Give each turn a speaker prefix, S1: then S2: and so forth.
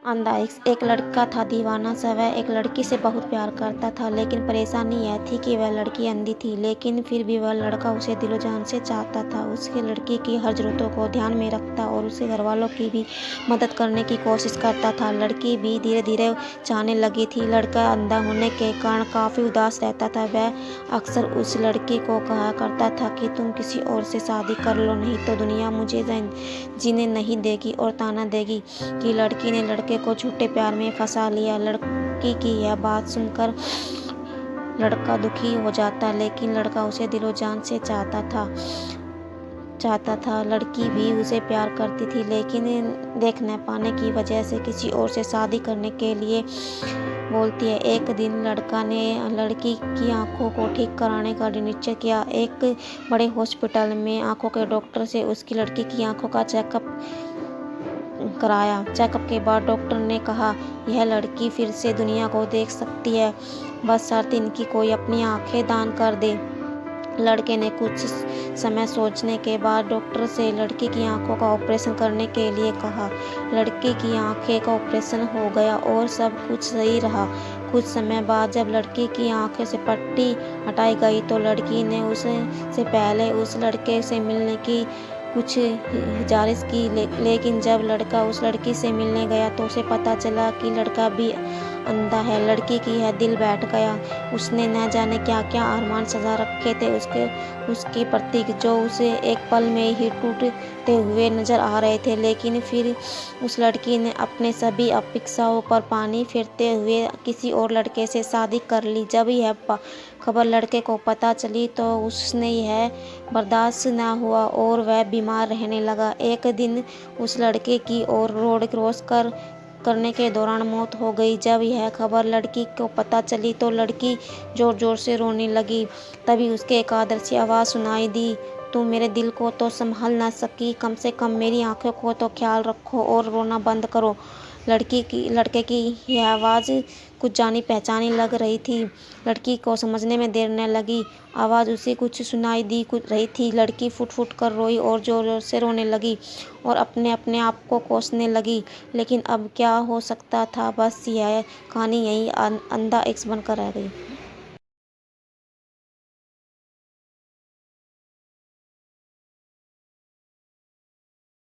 S1: अंधा एक लड़का था दीवाना सा। वह एक लड़की से बहुत प्यार करता था, लेकिन परेशानी यह थी कि वह लड़की अंधी थी। लेकिन फिर भी वह लड़का उसे दिलो जान से चाहता था। उसके लड़की की हर ज़रूरतों को ध्यान में रखता और उसे घरवालों की भी मदद करने की कोशिश करता था। लड़की भी धीरे धीरे चाहने लगी थी। लड़का अंधा होने के कारण काफ़ी उदास रहता था। वह अक्सर उस लड़की को कहा करता था कि तुम किसी और से शादी कर लो, नहीं तो दुनिया मुझे जीने नहीं देगी और ताना देगी कि लड़की ने लड़के को झूठे प्यार में फंसा लिया। लड़की की यह बात सुनकर लड़का दुखी हो जाता, लेकिन लड़का उसे दिलो जान से चाहता था। लड़की भी उसे प्यार करती थी, लेकिन देख न पाने की वजह से किसी और से शादी करने के लिए बोलती है। एक दिन लड़का ने लड़की की आंखों को ठीक कराने का निश्चय किया। एक बड़े हॉस्पिटल में आंखों के डॉक्टर से उसकी लड़की की आंखों का चेकअप कराया। चेकअप के बाद डॉक्टर ने कहा, यह लड़की फिर से दुनिया को देख सकती है, बस शर्त इनकी कोई अपनी आंखें दान कर दे। लड़के ने कुछ समय सोचने के बाद डॉक्टर से लड़की की आंखों का ऑपरेशन करने के लिए कहा। लड़की की आंखें का ऑपरेशन हो गया और सब कुछ सही रहा। कुछ समय बाद जब लड़की की आंखें से पट्टी हटाई गई तो लड़की ने उससे पहले उस लड़के से मिलने की कुछ गुजारिश की, लेकिन जब लड़का उस लड़की से मिलने गया तो उसे पता चला कि लड़का भी अंधा है। लड़की की यह दिल बैठ गया। उसने न जाने क्या क्या अरमान सजा रखे थे उसके प्रति, जो उसे एक पल में ही टूटते हुए नजर आ रहे थे। लेकिन फिर उस लड़की ने अपने सभी अपेक्षाओं पर पानी फेरते हुए किसी और लड़के से शादी कर ली। जब यह खबर लड़के को पता चली तो उसने यह बर्दाश्त न हुआ और वह बीमार रहने लगा। एक दिन उस लड़के की और रोड क्रॉस करने के दौरान मौत हो गई। जब यह खबर लड़की को पता चली तो लड़की जोर जोर से रोने लगी। तभी उसके एक आदर्शी आवाज़ सुनाई दी, तुम मेरे दिल को तो संभाल ना सकी, कम से कम मेरी आंखों को तो ख्याल रखो और रोना बंद करो। लड़के की यह आवाज़ कुछ जानी पहचानी लग रही थी। लड़की को समझने में देर न लगी। आवाज़ उसे कुछ सुनाई दी रही थी। लड़की फुट फुट कर रोई और जोर जोर से रोने लगी और अपने आप को कोसने लगी। लेकिन अब क्या हो सकता था, बस यह कहानी यही अंधा एक्स बनकर रह गई।